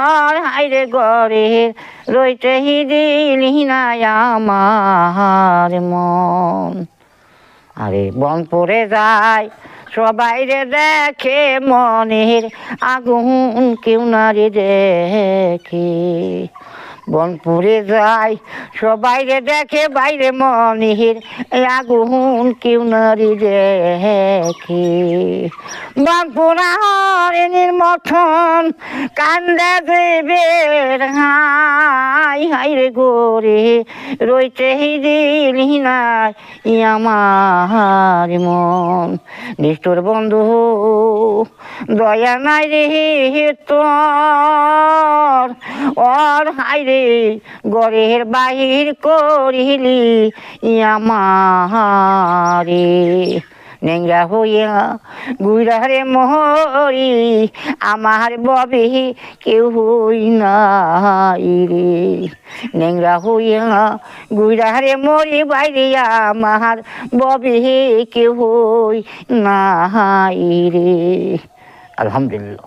আর হাইরে ঘরে রইতে দিলি না আমার মন। আরে বন পড়ে যায় সবাই রে দেখে মনের আগুন কেউ না রে দেখে। বন পুড়ে যায় সবাই রে দেখে বাইরে মনের আগুন কেউ না রে দেখে। বন পোড়া হরিণীর মতন কান্দে দেবের হাই হাই রে গোরে রইতে দিলি না আমার মন। নিষ্ঠুর বন্ধু দয়া নাই রে তোর, ওর হাইরে গরের বাহির করিলি আমারে। নেংরা হইয়া গুইরা রে মরি আমার ববে কেউ হই নাই রে। নেংরা হইয়া গুইরা রে মরি বাইরে আমার ববে কেউ হই নাই রে। আলহামদুলিল্লাহ।